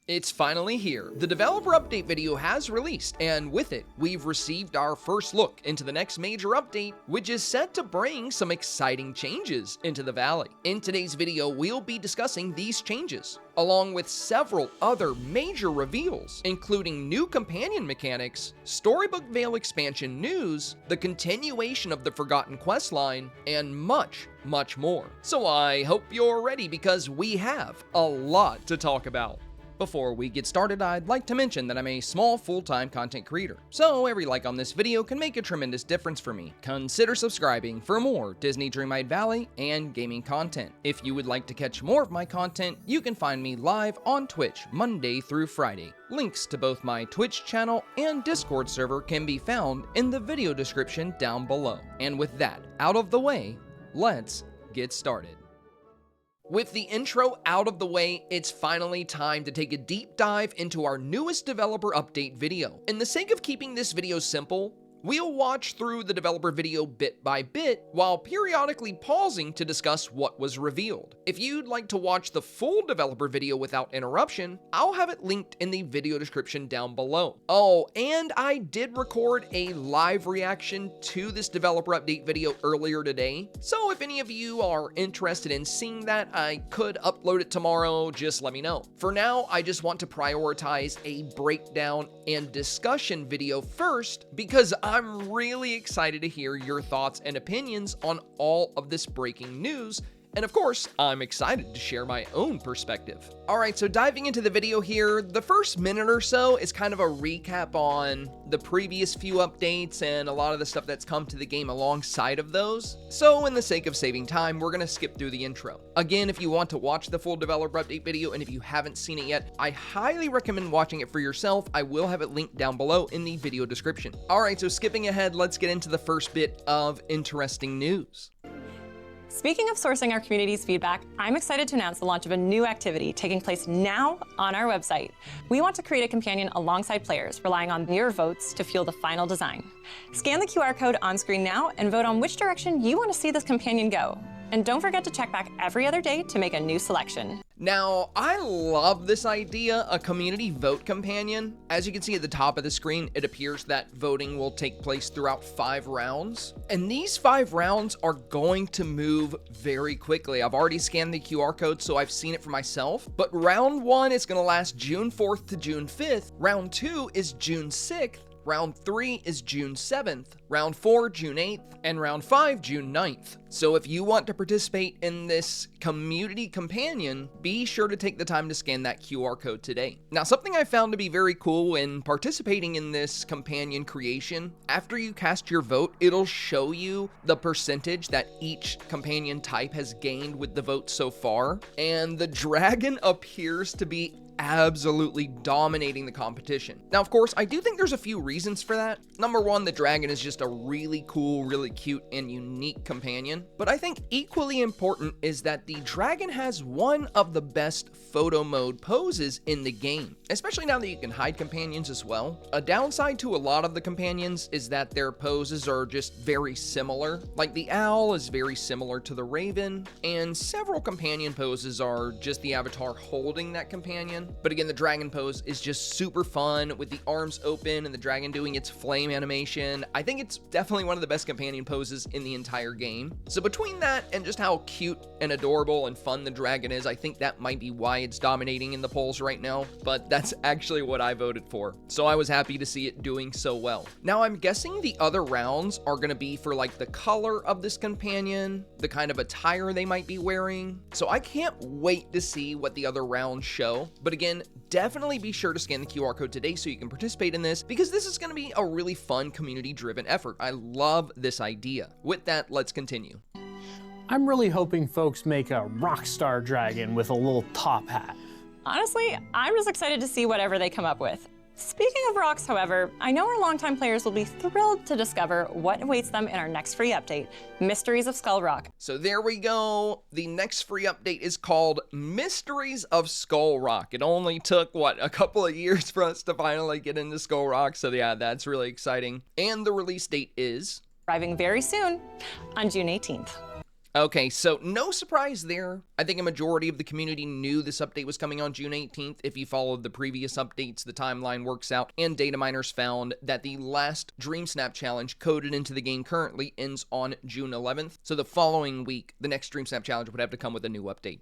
It's finally here. The developer update video has released, and with it, we've received our first look into the next major update, which is set to bring some exciting changes into the Valley. In today's video, we'll be discussing these changes, along with several other major reveals, including new companion mechanics, Storybook Vale expansion news, the continuation of the Forgotten questline, and much more. So I hope you're ready because we have a lot to talk about. Before we get started, I'd like to mention that I'm a small full-time content creator, so every like on this video can make a tremendous difference for me. Consider subscribing for more Disney Dreamlight Valley and gaming content. If you would like to catch more of my content, you can find me live on Twitch Monday through Friday. Links to both my Twitch channel and Discord server can be found in the video description down below. And with that out of the way, let's get started. With the intro out of the way, it's finally time to take a deep dive into our newest developer update video. In the sake of keeping this video simple, we'll watch through the developer video bit by bit while periodically pausing to discuss what was revealed. If you'd like to watch the full developer video without interruption, I'll have it linked in the video description down below. Oh, and I did record a live reaction to this developer update video earlier today, so if any of you are interested in seeing that, I could upload it tomorrow, just let me know. For now, I just want to prioritize a breakdown and discussion video first because I'm really excited to hear your thoughts and opinions on all of this breaking news, and of course, I'm excited to share my own perspective. Alright, so diving into the video here, the first minute or so is kind of a recap on the previous few updates and a lot of the stuff that's come to the game alongside of those. So in the sake of saving time, we're gonna skip through the intro. Again, if you want to watch the full developer update video, and if you haven't seen it yet, I highly recommend watching it for yourself. I will have it linked down below in the video description. Alright, so skipping ahead, let's get into the first bit of interesting news. Speaking of sourcing our community's feedback, I'm excited to announce the launch of a new activity taking place now on our website. We want to create a companion alongside players, relying on your votes to fuel the final design. Scan the QR code on screen now and vote on which direction you want to see this companion go. And don't forget to check back every other day to make a new selection. Now, I love this idea, a community vote companion. As you can see at the top of the screen, it appears that voting will take place throughout 5 rounds. And these 5 rounds are going to move very quickly. I've already scanned the QR code, so I've seen it for myself. But round 1 is going to last June 4th to June 5th. Round 2 is June 6th. Round 3 is June 7th, Round 4 June 8th, and Round 5 June 9th. So if you want to participate in this community companion, be sure to take the time to scan that QR code today. Now, something I found to be very cool when participating in this companion creation, after you cast your vote, it'll show you the percentage that each companion type has gained with the vote so far, and the dragon appears to be absolutely dominating the competition. Now, of course, I do think there's a few reasons for that. Number one, the dragon is just a really cool, really cute, and unique companion. But I think equally important is that the dragon has one of the best photo mode poses in the game, especially now that you can hide companions as well. A downside to a lot of the companions is that their poses are just very similar. Like the owl is very similar to the raven, and several companion poses are just the avatar holding that companion. But again, the dragon pose is just super fun with the arms open and the dragon doing its flame animation. I think it's definitely one of the best companion poses in the entire game. So between that and just how cute and adorable and fun the dragon is, I think that might be why it's dominating in the polls right now. But that's actually what I voted for. So I was happy to see it doing so well. Now I'm guessing the other rounds are going to be for like the color of this companion, the kind of attire they might be wearing. So I can't wait to see what the other rounds show. But again, definitely be sure to scan the QR code today so you can participate in this, because this is going to be a really fun community-driven effort. I love this idea. With that, let's continue. I'm really hoping folks make a rock star dragon with a little top hat. Honestly, I'm just excited to see whatever they come up with. Speaking of rocks, however, I know our longtime players will be thrilled to discover what awaits them in our next free update, Mysteries of Skull Rock. So there we go. The next free update is called Mysteries of Skull Rock. It only took, what, a couple of years for us to finally get into Skull Rock, so yeah, that's really exciting. And the release date is... arriving very soon on June 18th. Okay, so no surprise there. I think a majority of the community knew this update was coming on June 18th. If you followed the previous updates, the timeline works out, and data miners found that the last Dreamsnap challenge coded into the game currently ends on June 11th. So the following week, the next Dreamsnap challenge would have to come with a new update.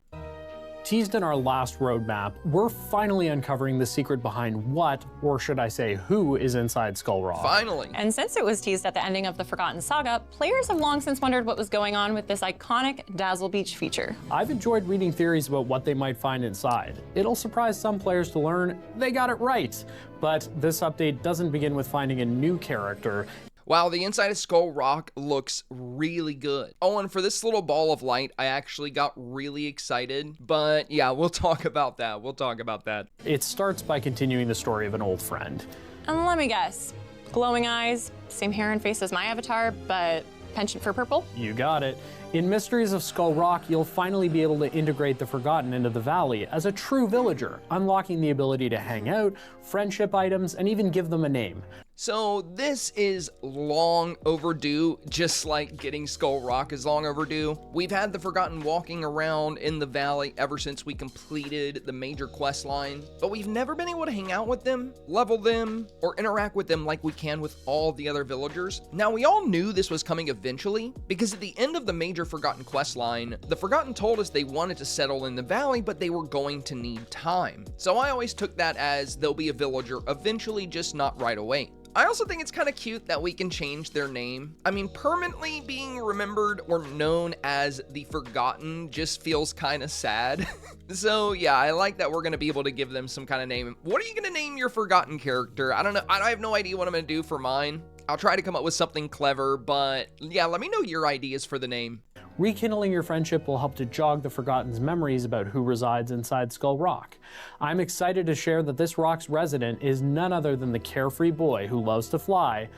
Teased in our last roadmap, we're finally uncovering the secret behind what, or should I say who, is inside Skull Rock. Finally! And since it was teased at the ending of the Forgotten Saga, players have long since wondered what was going on with this iconic Dazzle Beach feature. I've enjoyed reading theories about what they might find inside. It'll surprise some players to learn they got it right. But this update doesn't begin with finding a new character. Wow, the inside of Skull Rock looks really good. Oh, and for this little ball of light, I actually got really excited. But yeah, we'll talk about that. It starts by continuing the story of an old friend. And let me guess, glowing eyes, same hair and face as my avatar, but penchant for purple? You got it. In Mysteries of Skull Rock, you'll finally be able to integrate the Forgotten into the Valley as a true villager, unlocking the ability to hang out, friendship items, and even give them a name. So this is long overdue, just like getting Skull Rock is long overdue. We've had the Forgotten walking around in the valley ever since we completed the major quest line, but we've never been able to hang out with them, level them, or interact with them like we can with all the other villagers. Now, we all knew this was coming eventually, because at the end of the major Forgotten quest line, the Forgotten told us they wanted to settle in the valley, but they were going to need time. So I always took that as they'll be a villager eventually, just not right away. I also think it's kind of cute that we can change their name. I mean, permanently being remembered or known as the Forgotten just feels kind of sad. So yeah, I like that we're going to be able to give them some kind of name. What are you going to name your Forgotten character? I don't know. I have no idea what I'm going to do for mine. I'll try to come up with something clever, but yeah, let me know your ideas for the name. Rekindling your friendship will help to jog the Forgotten's memories about who resides inside Skull Rock. I'm excited to share that this rock's resident is none other than the carefree boy who loves to fly,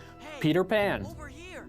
Peter Pan. Over here.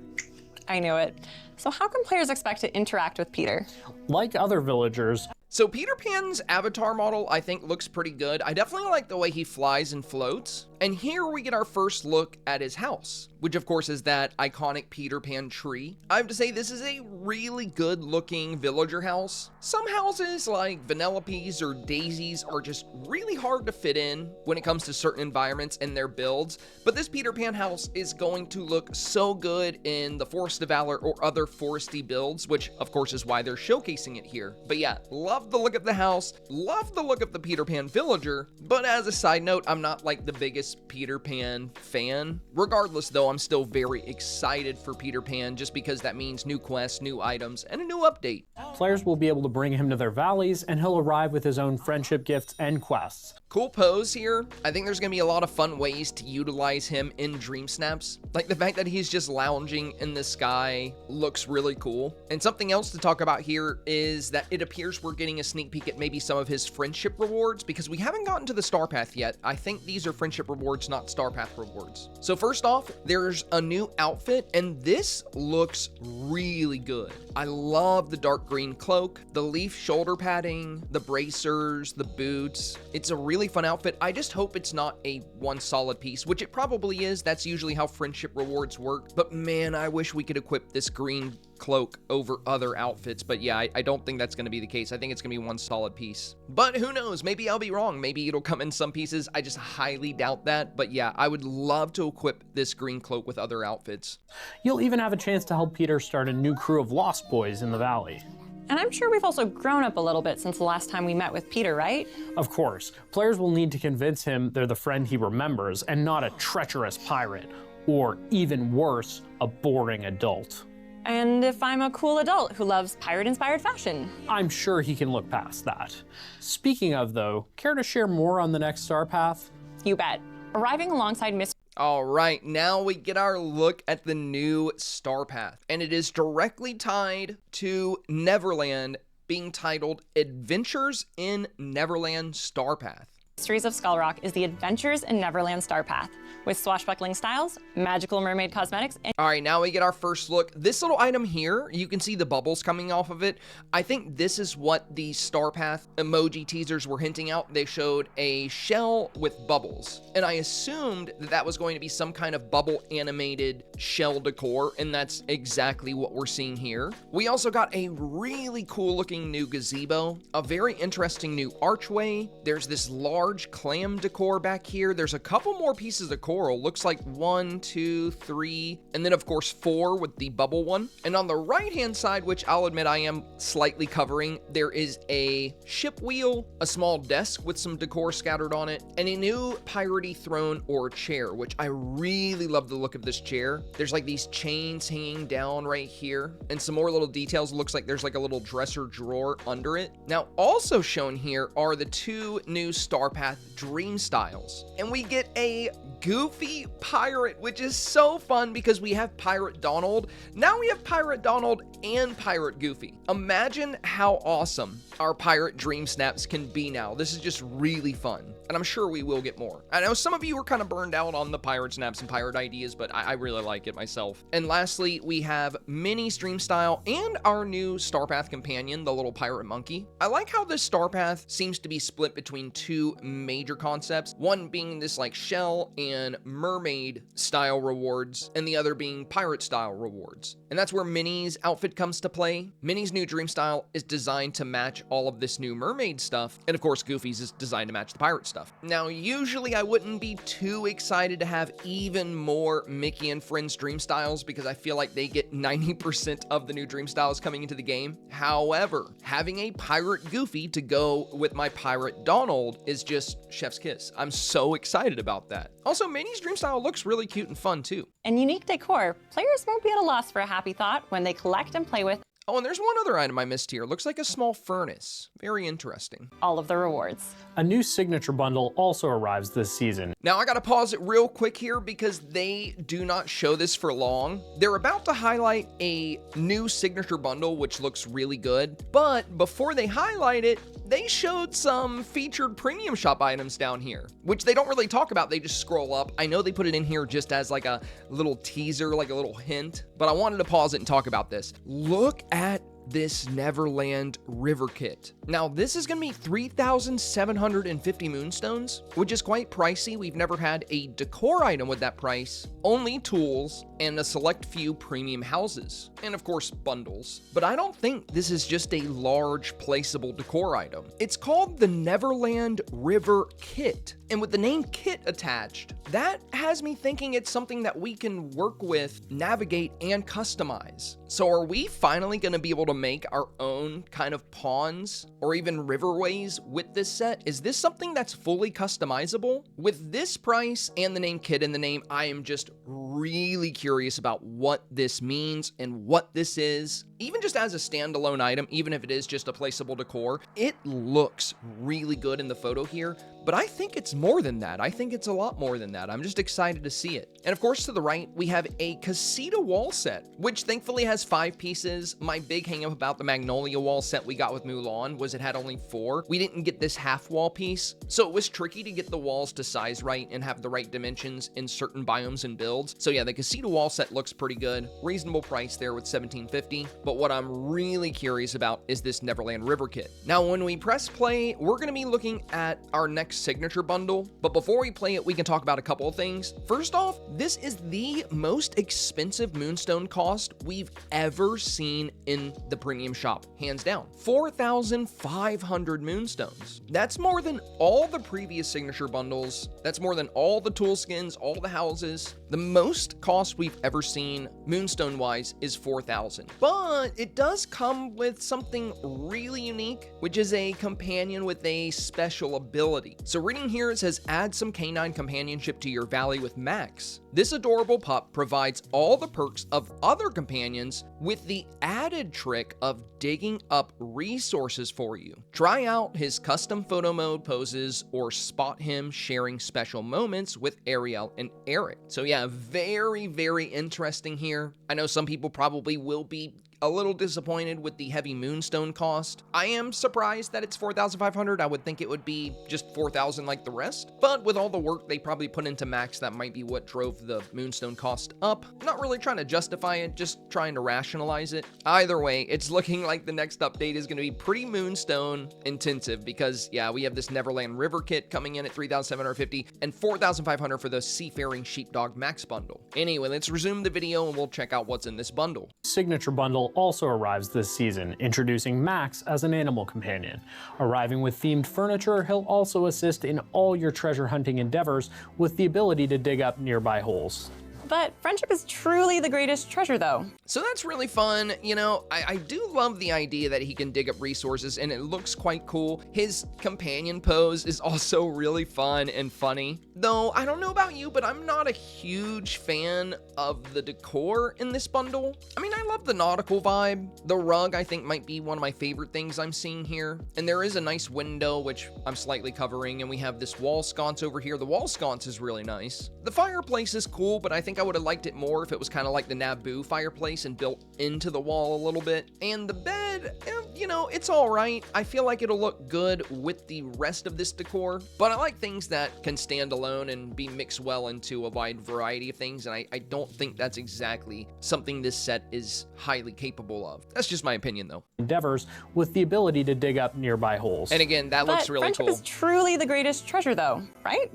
I knew it. So how can players expect to interact with Peter? Like other villagers, So Peter Pan's avatar model, I think, looks pretty good. I definitely like the way he flies and floats. And here we get our first look at his house, which of course is that iconic Peter Pan tree. I have to say, this is a really good looking villager house. Some houses like Vanellope's or Daisy's are just really hard to fit in when it comes to certain environments and their builds, but this Peter Pan house is going to look so good in the Forest of Valor or other foresty builds, which of course is why they're showcasing it here. But yeah, love the look of the house, love the look of the Peter Pan villager, but as a side note, I'm not like the biggest Peter Pan fan. Regardless though, I'm still very excited for Peter Pan just because that means new quests, new items, and a new update. players will be able to bring him to their valleys, and he'll arrive with his own friendship gifts and quests. Cool pose here. I think there's gonna be a lot of fun ways to utilize him in Dreamsnaps. Like the fact that he's just lounging in the sky looks really cool. And something else to talk about here is that it appears we're getting a sneak peek at maybe some of his friendship rewards because we haven't gotten to the Star Path yet. I think these are friendship rewards, not Star Path rewards. So first off, there's a new outfit and this looks really good. I love the dark green cloak, the leaf shoulder padding, the bracers, the boots. It's a really fun outfit. I just hope it's not a one solid piece, which it probably is. That's usually how friendship rewards work. But man, I wish we could equip this green cloak over other outfits. But yeah, I don't think that's going to be the case. I think it's going to be one solid piece. But who knows? Maybe I'll be wrong. Maybe it'll come in some pieces. I just highly doubt that. But yeah, I would love to equip this green cloak with other outfits. You'll even have a chance to help Peter start a new crew of Lost Boys in the valley. And I'm sure we've also grown up a little bit since the last time we met with Peter, right? Of course, players will need to convince him they're the friend he remembers and not a treacherous pirate, or even worse, a boring adult. And if I'm a cool adult who loves pirate-inspired fashion. I'm sure he can look past that. Speaking of though, care to share more on the next Star Path? You bet. Arriving alongside Miss All right, now we get our look at the new Star Path, and it is directly tied to Neverland being titled Adventures in Neverland Star Path. Mysteries of Skull Rock is the Adventures in Neverland Star Path, with swashbuckling styles, magical mermaid cosmetics, and All right, now we get our first look. This little item here, you can see the bubbles coming off of it. I think this is what the Star Path emoji teasers were hinting out. They showed a shell with bubbles, and I assumed that that was going to be some kind of bubble animated shell decor, and that's exactly what we're seeing here. We also got a really cool looking new gazebo, a very interesting new archway. There's this large clam decor back here. There's a couple more pieces of coral. Looks like 1, 2, 3, and then of course 4 with the bubble one. And on the right hand side, which I'll admit I am slightly covering, there is a ship wheel, a small desk with some decor scattered on it, and a new piratey throne or chair, which I really love the look of this chair. There's like these chains hanging down right here and some more little details. Looks like there's like a little dresser drawer under it. Now also shown here are the 2 new Star Path Dream styles, and we get a Goofy pirate, which is so fun because we have Pirate Donald. Now we have Pirate Donald and Pirate Goofy. Imagine how awesome our pirate dream snaps can be now. This is just really fun, and I'm sure we will get more. I know some of you are kind of burned out on the pirate snaps and pirate ideas, but I really like it myself. And lastly, we have Minnie's dream style and our new Star Path companion, the little pirate monkey. I like how this Star Path seems to be split between 2 major concepts, one being this like shell and mermaid style rewards, and the other being pirate style rewards. And that's where Minnie's outfit comes to play. Minnie's new dream style is designed to match all of this new mermaid stuff, and of course Goofy's is designed to match the pirate stuff. Now usually I wouldn't be too excited to have even more Mickey and Friends dream styles because I feel like they get 90% of the new dream styles coming into the game. However, having a pirate Goofy to go with my pirate Donald is just chef's kiss. I'm so excited about that. Also, Minnie's dream style looks really cute and fun too. and unique decor. Players won't be at a loss for a happy thought when they collect and play with Oh, and there's one other item I missed here. Looks like a small furnace. Very interesting. all of the rewards. A new signature bundle also arrives this season. Now I gotta pause it real quick here because they do not show this for long. They're about to highlight a new signature bundle, which looks really good. But before they highlight it, they showed some featured premium shop items down here, which they don't really talk about. They just scroll up. I know they put it in here just as like a little teaser, like a little hint, but I wanted to pause it and talk about this. Look at this Neverland River Kit. Now, this is gonna be 3,750 moonstones, which is quite pricey. We've never had a decor item with that price, only tools and a select few premium houses, and of course bundles. But I don't think this is just a large placeable decor item. It's called the Neverland River Kit, and with the name Kit attached, that has me thinking it's something that we can work with, navigate, and customize. So are we finally gonna be able to make our own kind of ponds or even riverways with this set? Is this something that's fully customizable? With this price and the name Kit in the name, I am just really curious about what this means and what this is. Even just as a standalone item, even if it is just a placeable decor, it looks really good in the photo here, but I think it's more than that. I think it's a lot more than that. I'm just excited to see it. And of course, to the right, we have a Casita wall set, which thankfully has 5 pieces. My big hang up about the Magnolia wall set we got with Mulan was it had only 4. We didn't get this half wall piece, so it was tricky to get the walls to size right and have the right dimensions in certain biomes and builds. So yeah, the Casita wall set looks pretty good. Reasonable price there with $17.50. But what I'm really curious about is this Neverland River Kit. Now, when we press play, we're gonna be looking at our next signature bundle. But before we play it, we can talk about a couple of things. First off, this is the most expensive moonstone cost we've ever seen in the premium shop, hands down. 4,500 moonstones. That's more than all the previous signature bundles. That's more than all the tool skins, all the houses. The most cost we've ever seen moonstone-wise is 4,000. But it does come with something really unique, which is a companion with a special ability. So reading here, it says, add some canine companionship to your valley with Max. This adorable pup provides all the perks of other companions with the added trick of digging up resources for you. Try out his custom photo mode poses or spot him sharing special moments with Ariel and Eric. So yeah, very, very interesting here. I know some people probably will be a little disappointed with the heavy moonstone cost. I am surprised that it's 4,500. I would think it would be just 4,000 like the rest, but with all the work they probably put into Max, that might be what drove the moonstone cost up. Not really trying to justify it, just trying to rationalize it. Either way, it's looking like the next update is going to be pretty moonstone intensive because, yeah, we have this Neverland River kit coming in at 3,750 and 4,500 for the Seafaring Sheepdog Max bundle. Anyway, let's resume the video and we'll check out what's in this bundle. Signature bundle also arrives this season, introducing Max as an animal companion. Arriving with themed furniture, he'll also assist in all your treasure hunting endeavors with the ability to dig up nearby holes. But friendship is truly the greatest treasure, though. So that's really fun. You know, I do love the idea that he can dig up resources, and it looks quite cool. His companion pose is also really fun and funny. Though, I don't know about you, but I'm not a huge fan of the decor in this bundle. I mean, I love the nautical vibe. The rug, I think, might be one of my favorite things I'm seeing here. And there is a nice window, which I'm slightly covering, and we have this wall sconce over here. The wall sconce is really nice. The fireplace is cool, but I think I would have liked it more if it was kind of like the Naboo fireplace and built into the wall a little bit. And the bed, you know, it's all right. I feel like it'll look good with the rest of this decor, but I like things that can stand alone and be mixed well into a wide variety of things, and I don't think that's exactly something this set is highly capable of. That's just my opinion, though. Endeavors with the ability to dig up nearby holes. And again, that looks really cool. Friendship is truly the greatest treasure, though, right?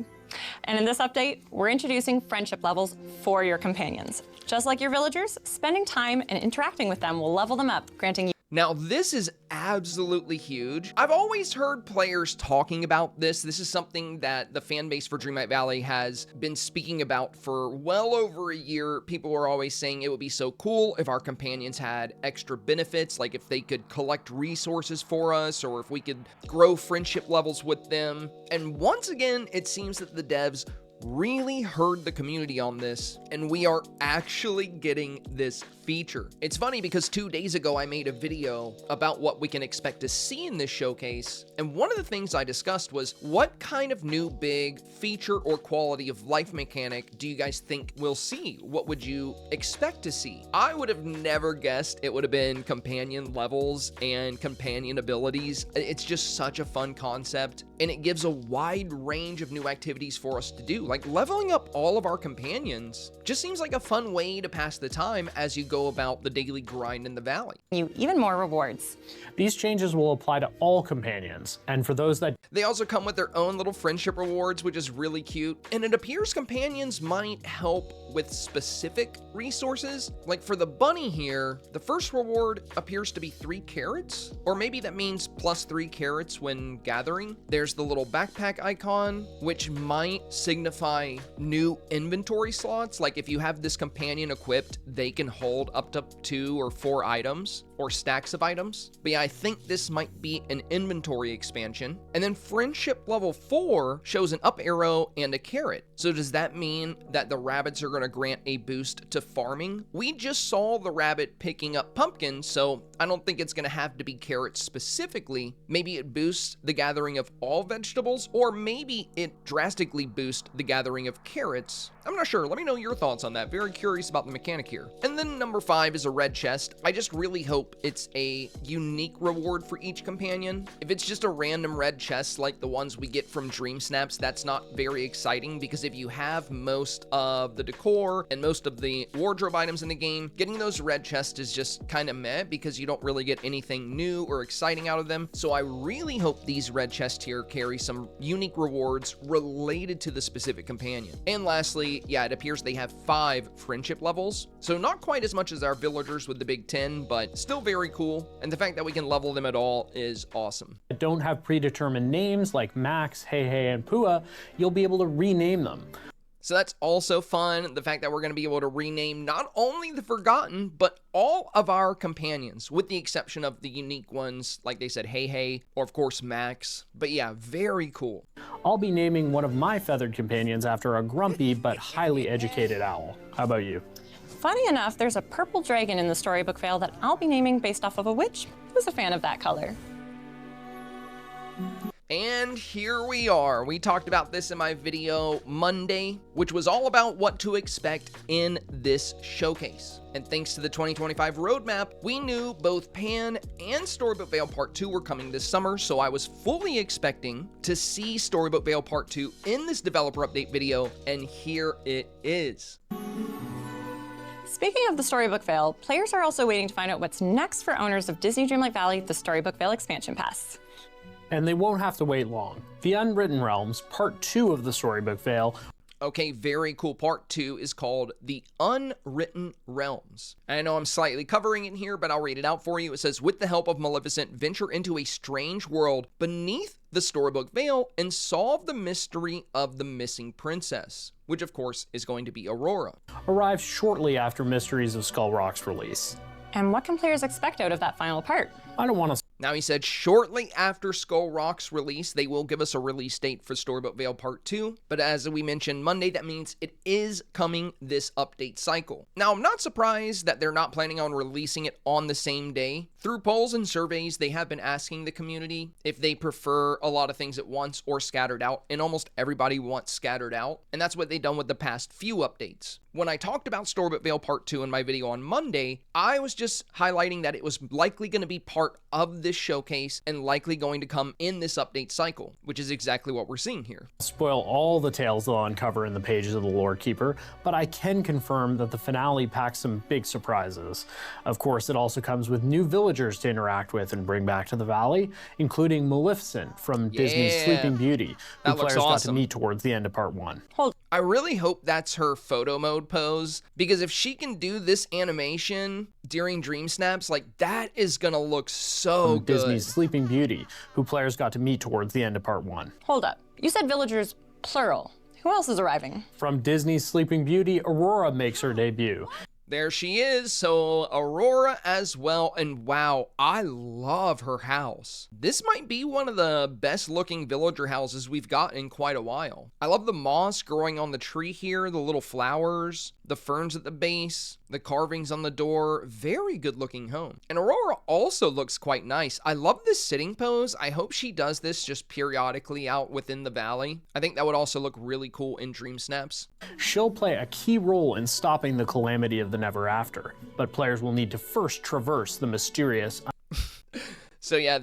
And in this update, we're introducing friendship levels for your companions. Just like your villagers, spending time and interacting with them will level them up, granting you. Now, this is absolutely huge. I've always heard players talking about this. This is something that the fan base for Dreamlight Valley has been speaking about for well over a year. People are always saying it would be so cool if our companions had extra benefits, like if they could collect resources for us, or if we could grow friendship levels with them. And once again, it seems that the devs really heard the community on this, and we are actually getting this feature. It's funny because 2 days ago I made a video about what we can expect to see in this showcase, and one of the things I discussed was what kind of new big feature or quality of life mechanic do you guys think we'll see? What would you expect to see? I would have never guessed it would have been companion levels and companion abilities. It's just such a fun concept, and it gives a wide range of new activities for us to do. Like leveling up all of our companions just seems like a fun way to pass the time as you go about the daily grind in the valley. You even more rewards. These changes will apply to all companions, and for those that they also come with their own little friendship rewards, which is really cute. And it appears companions might help with specific resources. Like for the bunny here, the first reward appears to be 3 carrots, or maybe that means plus 3 carrots when gathering. There's the little backpack icon, which might signify new inventory slots. Like if you have this companion equipped, they can hold up to 2 or 4 items or stacks of items. But yeah, I think this might be an inventory expansion. And then friendship level 4 shows an up arrow and a carrot. So does that mean that the rabbits are going to grant a boost to farming? We just saw the rabbit picking up pumpkins, so I don't think it's going to have to be carrots specifically. Maybe it boosts the gathering of all vegetables, or maybe it drastically boosts the gathering of carrots. I'm not sure. Let me know your thoughts on that. Very curious about the mechanic here. And then number 5 is a red chest. I just really hope it's a unique reward for each companion. If it's just a random red chest like the ones we get from Dreamsnaps, that's not very exciting, because if you have most of the decor and most of the wardrobe items in the game, getting those red chests is just kind of meh, because you don't really get anything new or exciting out of them. So I really hope these red chests here carry some unique rewards related to the specific companion. And lastly, yeah, it appears they have 5 friendship levels. So not quite as much as our villagers with the big 10, but still very cool. And the fact that we can level them at all is awesome. don't have predetermined names like Max, Hey Hey, and Pua, you'll be able to rename them. So that's also fun, the fact that we're going to be able to rename not only the Forgotten, but all of our companions, with the exception of the unique ones, like they said, Hey Hey, or of course Max. But yeah, very cool. I'll be naming one of my feathered companions after a grumpy but highly educated owl. How about you? Funny enough, there's a purple dragon in the Storybook Vale that I'll be naming based off of a witch who's a fan of that color. And here we are. We talked about this in my video Monday, which was all about what to expect in this showcase. And thanks to the 2025 roadmap, we knew both Pan and Storybook Vale Part 2 were coming this summer, so I was fully expecting to see Storybook Vale Part 2 in this developer update video, and here it is. Speaking of the Storybook Vale, players are also waiting to find out what's next for owners of Disney Dreamlight Valley, the Storybook Vale Expansion Pass. And they won't have to wait long. The Unwritten Realms, Part 2 of the Storybook Vale. Okay, very cool. Part 2 is called The Unwritten Realms. I know I'm slightly covering it here, but I'll read it out for you. It says, with the help of Maleficent, venture into a strange world beneath the Storybook Vale and solve the mystery of the missing princess, which of course is going to be Aurora. Arrives shortly after Mysteries of Skull Rock's release. And what can players expect out of that final part? I don't want to. Now, he said shortly after Skull Rock's release, they will give us a release date for Storybook Vale Part 2. But as we mentioned Monday, that means it is coming this update cycle. Now, I'm not surprised that they're not planning on releasing it on the same day. Through polls and surveys, they have been asking the community if they prefer a lot of things at once or scattered out, and almost everybody wants scattered out. And that's what they've done with the past few updates. When I talked about Storybook Vale Part 2 in my video on Monday, I was just highlighting that it was likely going to be part of this showcase and likely going to come in this update cycle, which is exactly what we're seeing here. Spoil all the tales they'll uncover in the pages of the Lore Keeper, but I can confirm that the finale packs some big surprises. Of course, it also comes with new villagers to interact with and bring back to the valley, including Maleficent from Disney's Sleeping Beauty, who players got to meet towards the end of Part 1. I really hope that's her photo mode pose, because if she can do this animation during Dreamsnaps, like, that is gonna look so good. Disney's Sleeping Beauty, who players got to meet towards the end of Part 1. Hold up. You said villagers plural. Who else is arriving? From Disney's Sleeping Beauty, Aurora makes her debut. There she is, so Aurora as well, and wow, I love her house. This might be one of the best looking villager houses we've got in quite a while. I love the moss growing on the tree here, the little flowers, the ferns at the base, the carvings on the door. Very good looking home. And Aurora also looks quite nice. I love this sitting pose. I hope she does this just periodically out within the valley. I think that would also look really cool in Dreamsnaps. She'll play a key role in stopping the calamity of the Never After, but players will need to first traverse the mysterious... So yeah,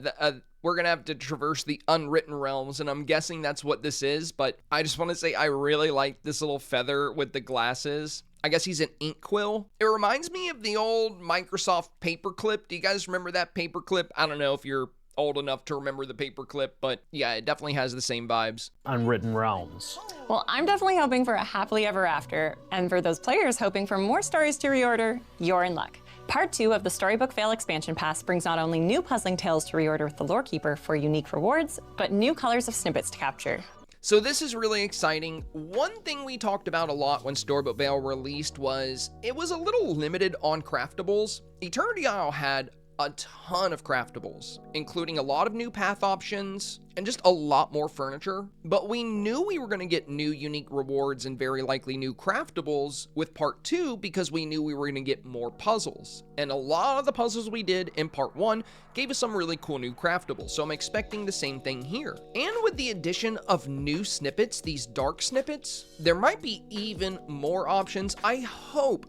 we're gonna have to traverse the Unwritten Realms, and I'm guessing that's what this is, but I just want to say I really like this little feather with the glasses. I guess he's an ink quill. It reminds me of the old Microsoft paperclip. Do you guys remember that paperclip? I don't know if you're old enough to remember the paperclip, but yeah, it definitely has the same vibes. Unwritten Realms. Well, I'm definitely hoping for a happily ever after, and for those players hoping for more stories to reorder, you're in luck. Part 2 of the Storybook Vale Expansion Pass brings not only new puzzling tales to reorder with the Lore Keeper for unique rewards, but new colors of snippets to capture. So this is really exciting. One thing we talked about a lot when Storybook Vale released was it was a little limited on craftables. Eternity Isle had a ton of craftables, including a lot of new path options and just a lot more furniture. But we knew we were going to get new unique rewards and very likely new craftables with Part 2 because we knew we were going to get more puzzles. And a lot of the puzzles we did in Part 1 gave us some really cool new craftables, so I'm expecting the same thing here. And with the addition of new snippets, these dark snippets, there might be even more options. I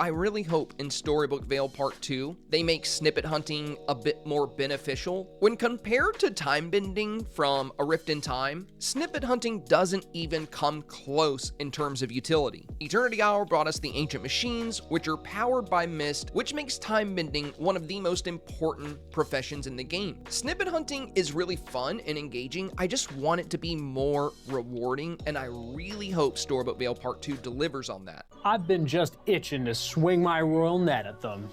really hope in Storybook Vale Part 2, they make snippet hunting a bit more beneficial. When compared to time bending from A Rift in Time, snippet hunting doesn't even come close in terms of utility. Eternity Hour brought us the Ancient Machines, which are powered by mist, which makes time bending one of the most important professions in the game. Snippet hunting is really fun and engaging. I just want it to be more rewarding, and I really hope Storybook Vale Part 2 delivers on that. I've been just itching to swing my royal net at them.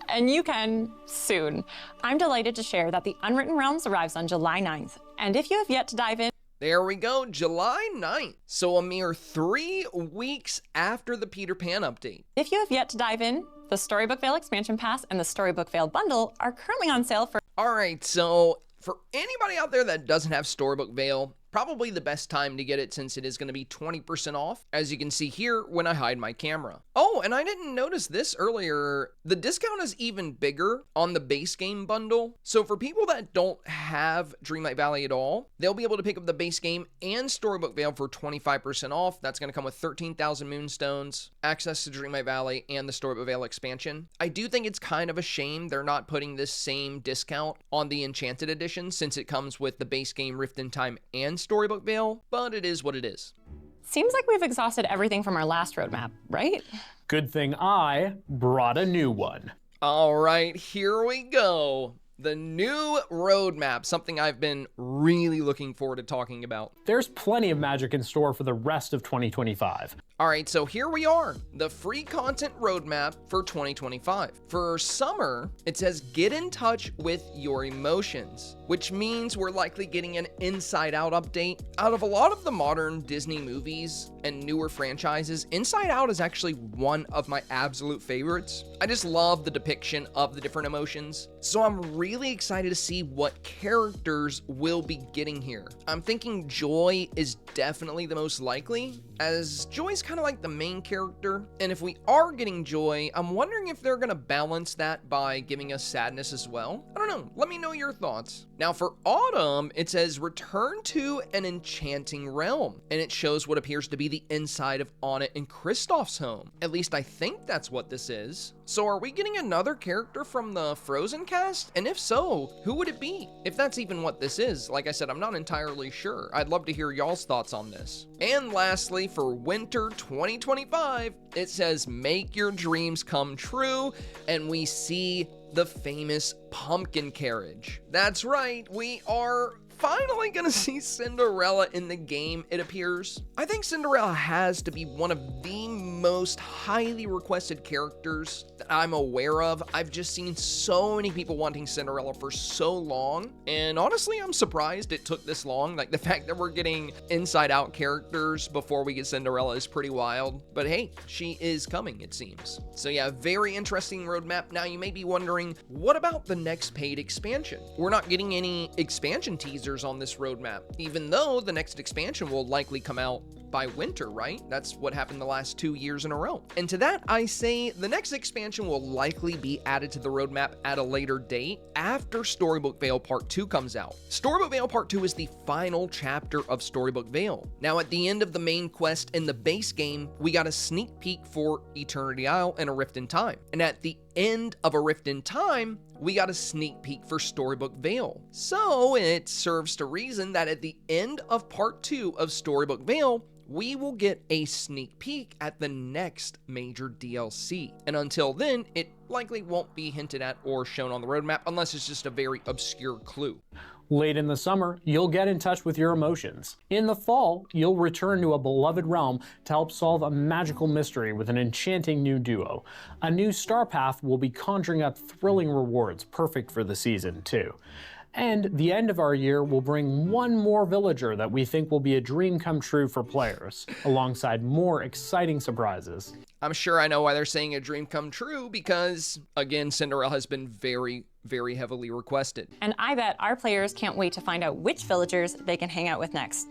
And you can soon. I'm delighted to share that the Unwritten Realms arrives on July 9th. And if you have yet to dive in, there we go, July 9th. So a mere 3 weeks after the Peter Pan update. If you have yet to dive in, the Storybook Vale Expansion Pass and the Storybook Vale Bundle are currently on sale for... All right, so for anybody out there that doesn't have Storybook Vale, Probably the best time to get it since it is going to be 20% off, as you can see here when I hide my camera. Oh, and I didn't notice this earlier. The discount is even bigger on the base game bundle. So for people that don't have Dreamlight Valley at all, they'll be able to pick up the base game and Storybook Vale for 25% off. That's going to come with 13,000 moonstones, access to Dreamlight Valley, and the Storybook Vale expansion. I do think it's kind of a shame they're not putting this same discount on the Enchanted Edition since it comes with the base game Rift in Time and Storybook Vale, but it is what it is. Seems like we've exhausted everything from our last roadmap, right? Good thing I brought a new one. All right, here we go. The new roadmap, something I've been really looking forward to talking about. There's plenty of magic in store for the rest of 2025. All right, so here we are, the free content roadmap for 2025. For summer, it says get in touch with your emotions, which means we're likely getting an Inside Out update. Out of a lot of the modern Disney movies and newer franchises, Inside Out is actually one of my absolute favorites. I just love the depiction of the different emotions. So I'm really excited to see what characters we'll be getting here. I'm thinking Joy is definitely the most likely, as Joy's kind of like the main character, and if we are getting Joy, I'm wondering if they're gonna balance that by giving us sadness as well. I don't know, let me know your thoughts. Now for Autumn, it says return to an enchanting realm, and it shows what appears to be the inside of Anna and Kristoff's home. At least I think that's what this is. So are we getting another character from the Frozen cast? And if so, who would it be? If that's even what this is, like I said, I'm not entirely sure. I'd love to hear y'all's thoughts on this. And lastly, for winter 2025, it says make your dreams come true, and we see the famous pumpkin carriage. That's right, we are finally gonna see Cinderella in the game, it appears. I think Cinderella has to be one of the most highly requested characters that I'm aware of. I've just seen so many people wanting Cinderella for so long, and honestly, I'm surprised it took this long. Like, the fact that we're getting Inside Out characters before we get Cinderella is pretty wild, but hey, she is coming, it seems. So yeah, very interesting roadmap. Now you may be wondering, what about the next paid expansion? We're not getting any expansion teasers on this roadmap, even though the next expansion will likely come out by winter, right? That's what happened the last 2 years in a row. And to that, I say the next expansion will likely be added to the roadmap at a later date after Storybook Vale Part 2 comes out. Storybook Vale Part 2 is the final chapter of Storybook Vale. Now, at the end of the main quest in the base game, we got a sneak peek for Eternity Isle and A Rift in Time. And at the end of A Rift in Time, we got a sneak peek for Storybook Vale. So it serves to reason that at the end of Part 2 of Storybook Vale, we will get a sneak peek at the next major DLC. And until then, it likely won't be hinted at or shown on the roadmap unless it's just a very obscure clue. Late in the summer, you'll get in touch with your emotions. In the fall, you'll return to a beloved realm to help solve a magical mystery with an enchanting new duo. A new star path will be conjuring up thrilling rewards, perfect for the season too. And the end of our year will bring one more villager that we think will be a dream come true for players, alongside more exciting surprises. I'm sure I know why they're saying a dream come true, because, again, Cinderella has been very heavily requested. And I bet our players can't wait to find out which villagers they can hang out with next.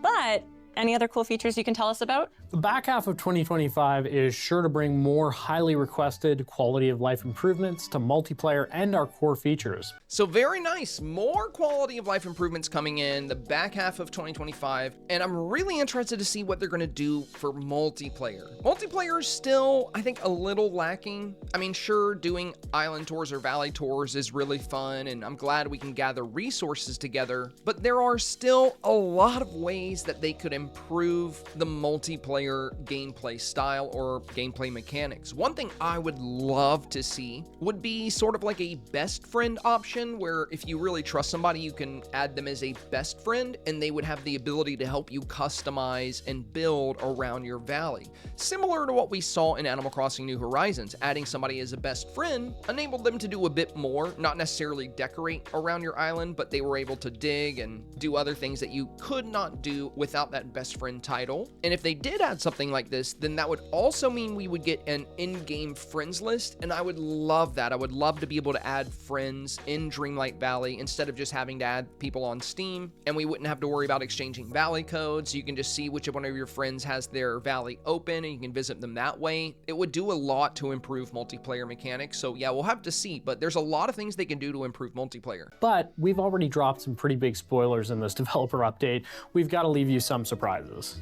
But any other cool features you can tell us about? The back half of 2025 is sure to bring more highly requested quality of life improvements to multiplayer and our core features. So very nice, more quality of life improvements coming in the back half of 2025, and I'm really interested to see what they're gonna do for multiplayer. Multiplayer is still, I think, a little lacking. I mean, sure, doing island tours or valley tours is really fun, and I'm glad we can gather resources together, but there are still a lot of ways that they could improve the multiplayer gameplay style or gameplay mechanics. One thing I would love to see would be sort of like a best friend option, where if you really trust somebody, you can add them as a best friend and they would have the ability to help you customize and build around your valley. Similar to what we saw in Animal Crossing New Horizons, adding somebody as a best friend enabled them to do a bit more, not necessarily decorate around your island, but they were able to dig and do other things that you could not do without that best friend title. And if they did add something like this, then that would also mean we would get an in-game friends list, and I would love that. I would love to be able to add friends in Dreamlight Valley instead of just having to add people on Steam, and we wouldn't have to worry about exchanging Valley codes. You can just see which one of your friends has their Valley open, and you can visit them that way. It would do a lot to improve multiplayer mechanics, so yeah, we'll have to see, but there's a lot of things they can do to improve multiplayer. But we've already dropped some pretty big spoilers in this developer update. We've got to leave you some surprises.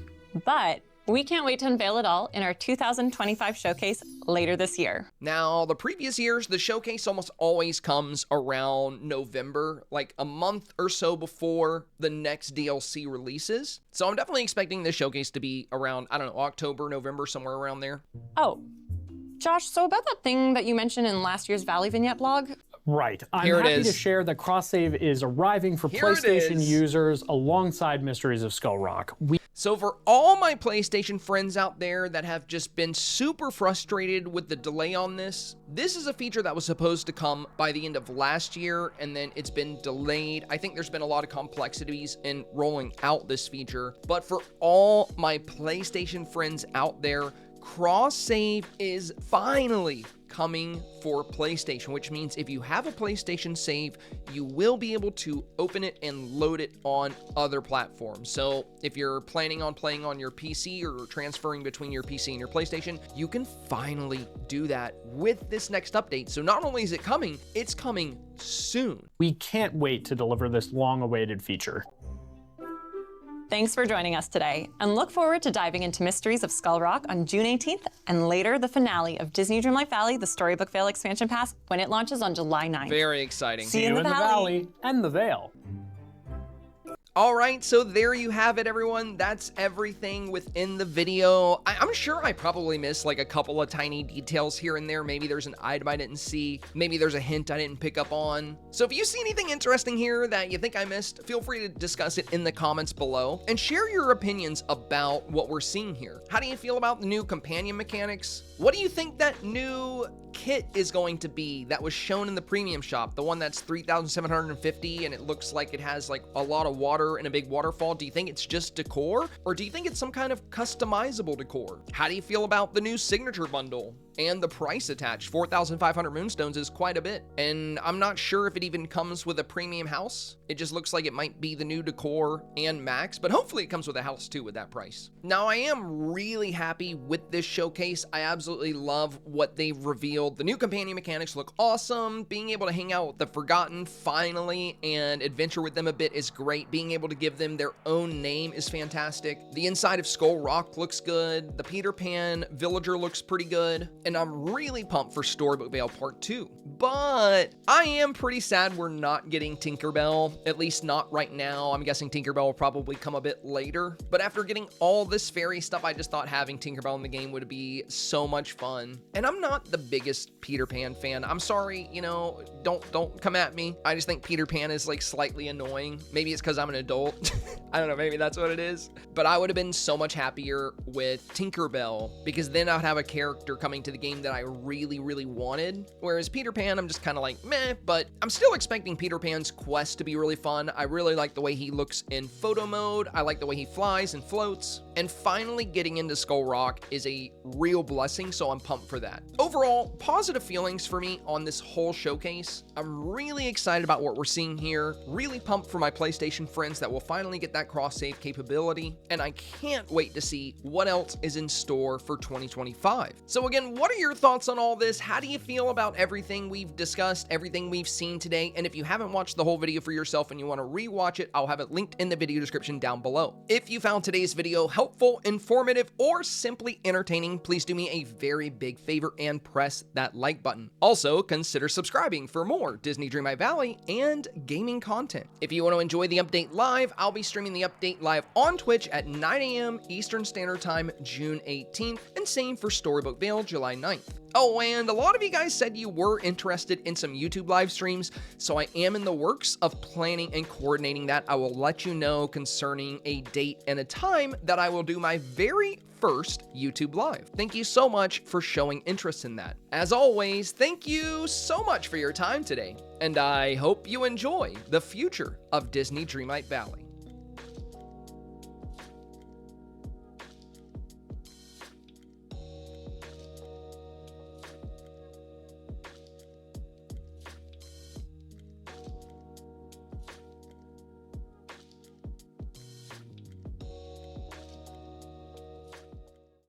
But we can't wait to unveil it all in our 2025 showcase later this year. Now, the previous years, the showcase almost always comes around November, like a month or so before the next DLC releases. So I'm definitely expecting this showcase to be around, I don't know, October, November, somewhere around there. Oh, Josh, so about that thing that you mentioned in last year's Valley Vignette blog? Right. I'm Here it happy to is. share that cross-save is arriving for Here it PlayStation is. users alongside Mysteries of Skull Rock. So for all my PlayStation friends out there that have just been super frustrated with the delay on this is a feature that was supposed to come by the end of last year, and then it's been delayed. I think there's been a lot of complexities in rolling out this feature, but for all my PlayStation friends out there, cross-save is finally coming for PlayStation, which means if you have a PlayStation save, you will be able to open it and load it on other platforms. So if you're planning on playing on your PC or transferring between your PC and your PlayStation, you can finally do that with this next update. So not only is it coming, it's coming soon. We can't wait to deliver this long-awaited feature. Thanks for joining us today, and look forward to diving into Mysteries of Skull Rock on June 18th, and later the finale of Disney Dreamlight Valley, the Storybook Vale expansion pass, when it launches on July 9th. Very exciting. See you in the valley. And the Vale. All right, so there you have it, everyone. That's everything within the video. I'm sure I probably missed like a couple of tiny details here and there. Maybe there's an item I didn't see. Maybe there's a hint I didn't pick up on. So if you see anything interesting here that you think I missed, feel free to discuss it in the comments below and share your opinions about what we're seeing here. How do you feel about the new companion mechanics? What do you think that new kit is going to be that was shown in the premium shop? The one that's 3,750 and it looks like it has like a lot of water and a big waterfall. Do you think it's just decor, or do you think it's some kind of customizable decor? How do you feel about the new signature bundle? And the price attached, 4,500 moonstones is quite a bit. And I'm not sure if it even comes with a premium house. It just looks like it might be the new decor and max, but hopefully it comes with a house too with that price. Now, I am really happy with this showcase. I absolutely love what they've revealed. The new companion mechanics look awesome. Being able to hang out with the Forgotten finally and adventure with them a bit is great. Being able to give them their own name is fantastic. The inside of Skull Rock looks good. The Peter Pan villager looks pretty good. And I'm really pumped for Storybook Vale Part 2. But I am pretty sad we're not getting Tinkerbell, at least not right now. I'm guessing Tinkerbell will probably come a bit later. But after getting all this fairy stuff, I just thought having Tinkerbell in the game would be so much fun. And I'm not the biggest Peter Pan fan. I'm sorry, you know, don't come at me. I just think Peter Pan is like slightly annoying. Maybe it's because I'm an adult. I don't know, maybe that's what it is. But I would have been so much happier with Tinkerbell because then I'd have a character coming to the game that I really, really wanted. Whereas Peter Pan, I'm just kind of like, meh, but I'm still expecting Peter Pan's quest to be really fun. I really like the way he looks in photo mode. I like the way he flies and floats. And finally getting into Skull Rock is a real blessing, so I'm pumped for that. Overall, positive feelings for me on this whole showcase. I'm really excited about what we're seeing here. Really pumped for my PlayStation friends that will finally get that cross-save capability. And I can't wait to see what else is in store for 2025. So again, what are your thoughts on all this? How do you feel about everything we've discussed, everything we've seen today? And if you haven't watched the whole video for yourself and you want to rewatch it, I'll have it linked in the video description down below. If you found today's video helpful, informative, or simply entertaining, please do me a very big favor and press that like button. Also, consider subscribing for more Disney Dreamlight Valley and gaming content. If you want to enjoy the update live, I'll be streaming the update live on Twitch at 9 a.m. Eastern Standard Time, June 18th, and same for Storybook Vale, July 9th. Oh, and a lot of you guys said you were interested in some YouTube live streams, so I am in the works of planning and coordinating that. I will let you know concerning a date and a time that I will do my very first YouTube Live. Thank you so much for showing interest in that. As always, thank you so much for your time today, and I hope you enjoy the future of Disney Dreamlight Valley.